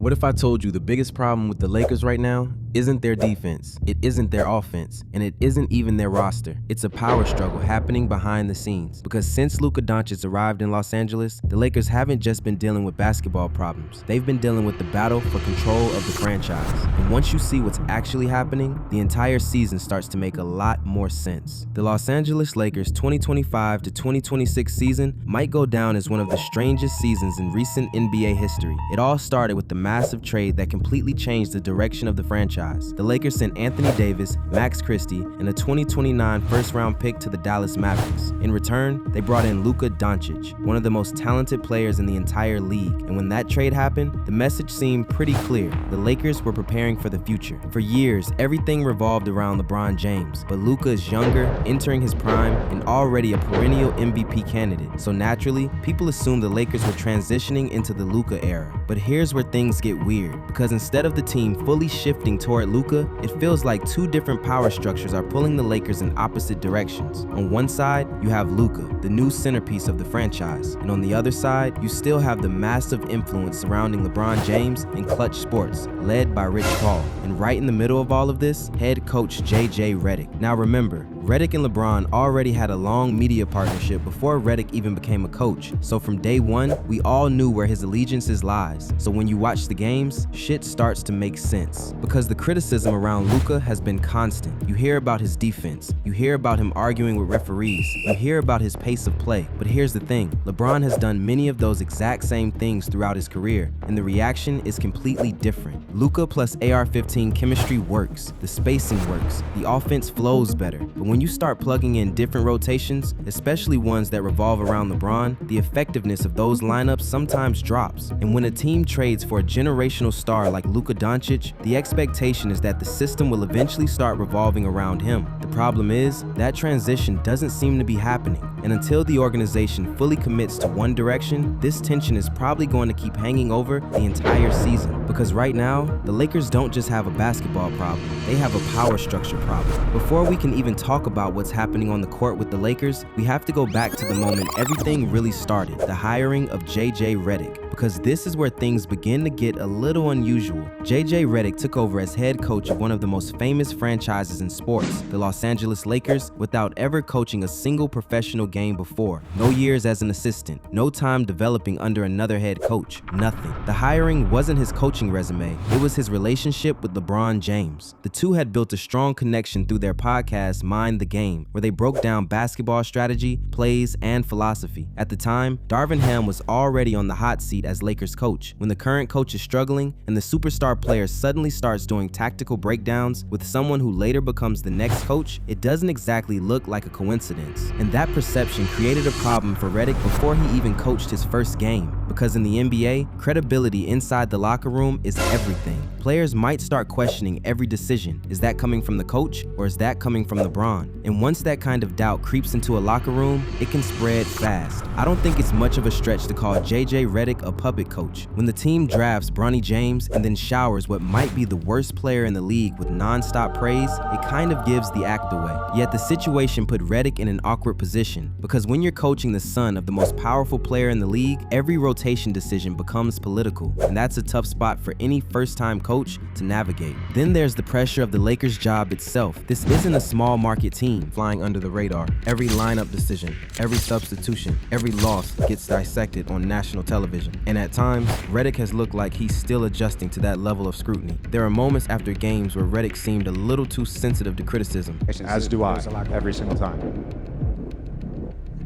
What if I told you the biggest problem with the Lakers right now isn't their defense, it isn't their offense, and it isn't even their roster? It's a power struggle happening behind the scenes. Because since Luka Doncic arrived in Los Angeles, the Lakers haven't just been dealing with basketball problems. They've been dealing with the battle for control of the franchise. And once you see what's actually happening, the entire season starts to make a lot more sense. The Los Angeles Lakers 2025 to 2026 season might go down as one of the strangest seasons in recent NBA history. It all started with the massive trade that completely changed the direction of the franchise. The Lakers sent Anthony Davis, Max Christie, and a 2029 first-round pick to the Dallas Mavericks. In return, they brought in Luka Doncic, one of the most talented players in the entire league. And when that trade happened, the message seemed pretty clear. The Lakers were preparing for the future. For years, everything revolved around LeBron James, but Luka is younger, entering his prime, and already a perennial MVP candidate. So naturally, people assumed the Lakers were transitioning into the Luka era. But here's where things get weird, because instead of the team fully shifting toward Luka, it feels like two different power structures are pulling the Lakers in opposite directions. On one side, you have Luka, the new centerpiece of the franchise, and on the other side, you still have the massive influence surrounding LeBron James and Clutch Sports, led by Rich Paul. And right in the middle of all of this, head coach JJ Redick. Now remember, Redick and LeBron already had a long media partnership before Redick even became a coach. So from day one, we all knew where his allegiances lies. So when you watch the games, shit starts to make sense. Because the criticism around Luka has been constant. You hear about his defense. You hear about him arguing with referees. You hear about his pace of play. But here's the thing. LeBron has done many of those exact same things throughout his career, and the reaction is completely different. Luka plus AR-15 chemistry works. The spacing works. The offense flows better. But when you start plugging in different rotations, especially ones that revolve around LeBron, the effectiveness of those lineups sometimes drops. And when a team trades for a generational star like Luka Doncic, the expectation is that the system will eventually start revolving around him. The problem is, that transition doesn't seem to be happening. And until the organization fully commits to one direction, this tension is probably going to keep hanging over the entire season. Because right now, the Lakers don't just have a basketball problem, they have a power structure problem. Before we can even talk about what's happening on the court with the Lakers, we have to go back to the moment everything really started, the hiring of JJ Redick. Because this is where things begin to get a little unusual. JJ Redick took over as head coach of one of the most famous franchises in sports, the Los Angeles Lakers, without ever coaching a single professional game before. No years as an assistant, no time developing under another head coach, nothing. The hiring wasn't his coaching resume, it was his relationship with LeBron James. The two had built a strong connection through their podcast, Mind the Game, where they broke down basketball strategy, plays, and philosophy. At the time, Darvin Ham was already on the hot seat as Lakers coach. When the current coach is struggling and the superstar player suddenly starts doing tactical breakdowns with someone who later becomes the next coach, it doesn't exactly look like a coincidence. And that perception created a problem for Redick before he even coached his first game. Because in the NBA, credibility inside the locker room is everything. Players might start questioning every decision. Is that coming from the coach or is that coming from LeBron? And once that kind of doubt creeps into a locker room, it can spread fast. I don't think it's much of a stretch to call JJ Redick a puppet coach. When the team drafts Bronny James and then showers what might be the worst player in the league with non-stop praise, it kind of gives the act away. Yet the situation put Redick in an awkward position, because when you're coaching the son of the most powerful player in the league, every rotation decision becomes political, and that's a tough spot for any first-time coach to navigate. Then there's the pressure of the Lakers' job itself. This isn't a small market team flying under the radar. Every lineup decision, every substitution, every loss gets dissected on national television. And at times, Redick has looked like he's still adjusting to that level of scrutiny. There are moments after games where Redick seemed a little too sensitive to criticism. As do I, every single time.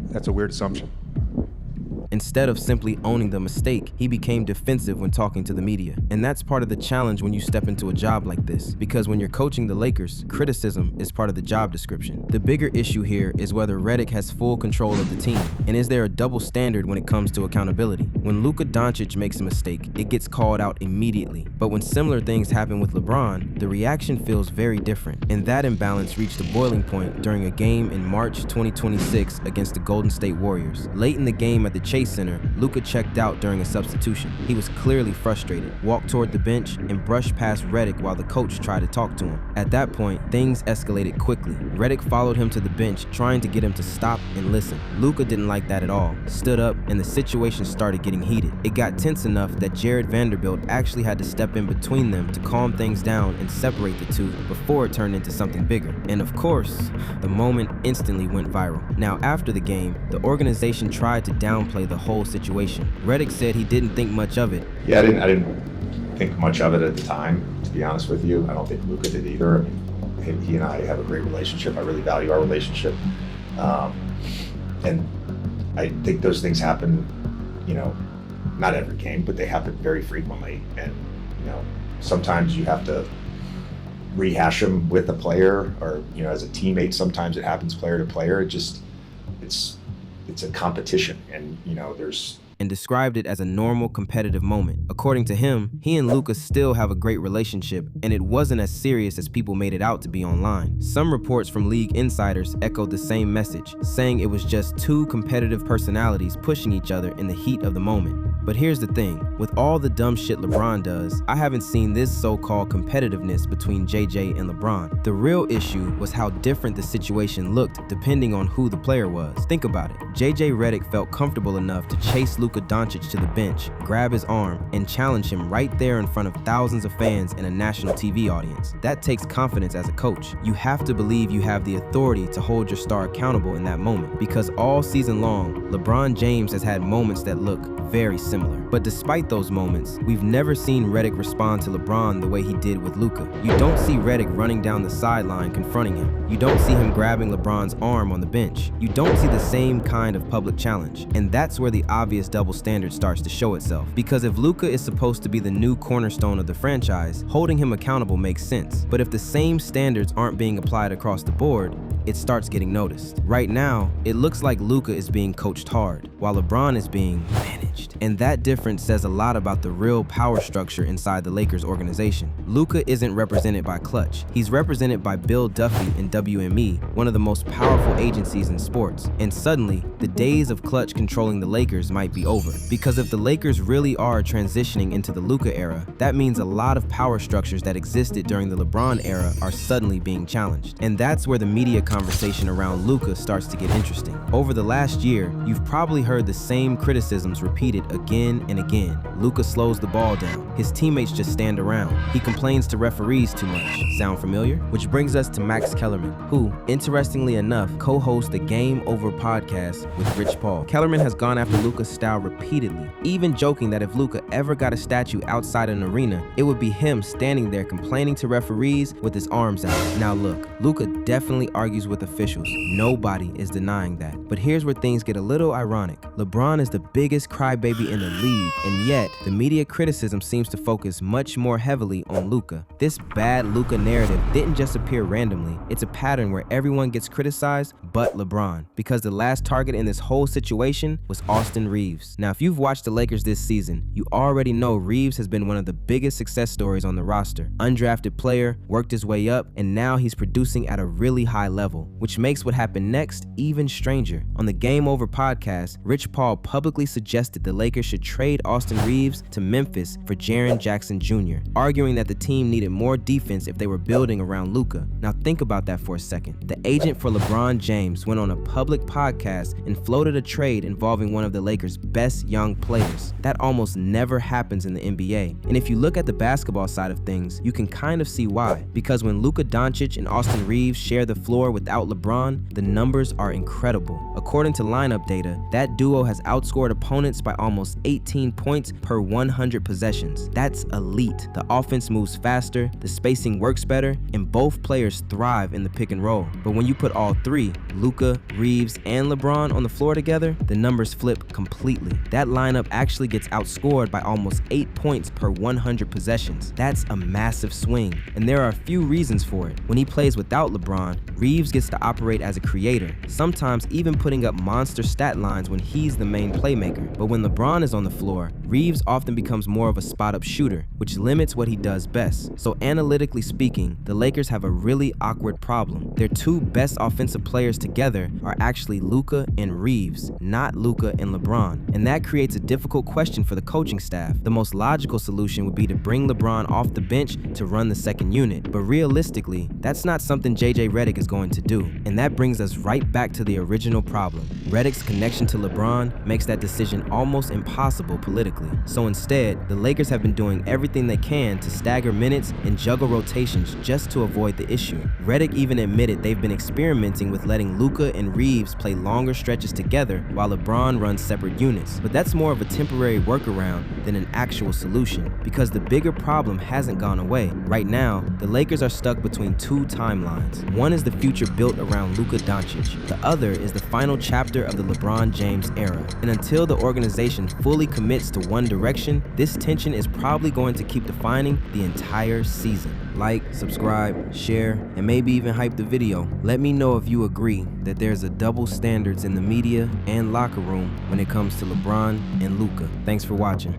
That's a weird assumption. Instead of simply owning the mistake, he became defensive when talking to the media. And that's part of the challenge when you step into a job like this, because when you're coaching the Lakers, criticism is part of the job description. The bigger issue here is whether Redick has full control of the team, and is there a double standard when it comes to accountability? When Luka Doncic makes a mistake, it gets called out immediately. But when similar things happen with LeBron, the reaction feels very different. And that imbalance reached a boiling point during a game in March 2026 against the Golden State Warriors. Late in the game at the Chase Chase Center, Luka checked out during a substitution. He was clearly frustrated, walked toward the bench, and brushed past Redick while the coach tried to talk to him. At that point, things escalated quickly. Redick followed him to the bench, trying to get him to stop and listen. Luka didn't like that at all, stood up, and the situation started getting heated. It got tense enough that Jared Vanderbilt actually had to step in between them to calm things down and separate the two before it turned into something bigger. And of course, the moment instantly went viral. Now, after the game, the organization tried to downplay the whole situation. Redick said he didn't think much of it. Yeah, I didn't think much of it at the time, to be honest with you. I don't think Luka did either. I mean, he and I have a great relationship. I really value our relationship. And I think those things happen, not every game, but they happen very frequently. And, sometimes you have to rehash them with a player or, as a teammate, sometimes it happens player to player. It's a competition and, and described it as a normal competitive moment. According to him, he and Luka still have a great relationship, and it wasn't as serious as people made it out to be online. Some reports from league insiders echoed the same message, saying it was just two competitive personalities pushing each other in the heat of the moment. But here's the thing, with all the dumb shit LeBron does, I haven't seen this so-called competitiveness between JJ and LeBron. The real issue was how different the situation looked depending on who the player was. Think about it. JJ Redick felt comfortable enough to chase Luka Doncic to the bench, grab his arm, and challenge him right there in front of thousands of fans and a national TV audience. That takes confidence as a coach. You have to believe you have the authority to hold your star accountable in that moment, because all season long, LeBron James has had moments that look very similar. But despite those moments, we've never seen Redick respond to LeBron the way he did with Luka. You don't see Redick running down the sideline confronting him. You don't see him grabbing LeBron's arm on the bench. You don't see the same kind of public challenge. And that's where the obvious double standard starts to show itself. Because if Luka is supposed to be the new cornerstone of the franchise, holding him accountable makes sense. But if the same standards aren't being applied across the board, it starts getting noticed. Right now, it looks like Luka is being coached hard, while LeBron is being managed. And that difference says a lot about the real power structure inside the Lakers organization. Luka isn't represented by Clutch. He's represented by Bill Duffy and WME, one of the most powerful agencies in sports. And suddenly, the days of Clutch controlling the Lakers might be over. Because if the Lakers really are transitioning into the Luka era, that means a lot of power structures that existed during the LeBron era are suddenly being challenged. And that's where the media conversation around Luka starts to get interesting. Over the last year, you've probably heard the same criticisms repeated again and again. Luka slows the ball down. His teammates just stand around. He complains to referees too much. Sound familiar? Which brings us to Max Kellerman, who, interestingly enough, co-hosts the Game Over podcast with Rich Paul. Kellerman has gone after Luka's style repeatedly, even joking that if Luka ever got a statue outside an arena, it would be him standing there complaining to referees with his arms out. Now look, Luka definitely argues with officials. Nobody is denying that. But here's where things get a little ironic. LeBron is the biggest crybaby in the league, and yet the media criticism seems to focus much more heavily on Luka. This bad Luka narrative didn't just appear randomly. It's a pattern where everyone gets criticized but LeBron, because the last target in this whole situation was Austin Reeves. Now, if you've watched the Lakers this season, you already know Reeves has been one of the biggest success stories on the roster. Undrafted player, worked his way up, and now he's producing at a really high level, which makes what happened next even stranger. On the Game Over podcast, Rich Paul publicly suggested the Lakers should trade Austin Reeves to Memphis for Jaren Jackson Jr., arguing that the team needed more defense if they were building around Luka. Now think about that for a second. The agent for LeBron James went on a public podcast and floated a trade involving one of the Lakers' best young players. That almost never happens in the NBA. And if you look at the basketball side of things, you can kind of see why. Because when Luka Doncic and Austin Reeves share the floor without LeBron, the numbers are incredible. According to lineup data, that duo has outscored opponents by almost 18 points per 100 possessions. That's elite. The offense moves faster, the spacing works better, and both players thrive in the pick and roll. But when you put all three, Luka, Reeves, and LeBron on the floor together, the numbers flip completely. That lineup actually gets outscored by almost 8 points per 100 possessions. That's a massive swing, and there are a few reasons for it. When he plays without LeBron, Reeves gets to operate as a creator, sometimes even putting up monster stat lines when he's the main playmaker. But when LeBron is on the floor, Reeves often becomes more of a spot-up shooter, which limits what he does best. So analytically speaking, the Lakers have a really awkward problem. Their two best offensive players together are actually Luka and Reeves, not Luka and LeBron. And that creates a difficult question for the coaching staff. The most logical solution would be to bring LeBron off the bench to run the second unit. But realistically, that's not something JJ Redick is going to do. And that brings us right back to the original problem. Redick's connection to LeBron makes that decision almost impossible politically. So instead, the Lakers have been doing everything they can to stagger minutes and juggle rotations just to avoid the issue. Redick even admitted they've been experimenting with letting Luka and Reeves play longer stretches together while LeBron runs separate units. But that's more of a temporary workaround than an actual solution, because the bigger problem hasn't gone away. Right now, the Lakers are stuck between two timelines. One is the future built around Luka Doncic. The other is the final chapter of the LeBron James era. And until the organization fully commits to one direction, this tension is probably going to keep defining the entire season. Like, subscribe, share, and maybe even hype the video. Let me know if you agree that there's a double standards in the media and locker room when it comes to LeBron and Luka. Thanks for watching.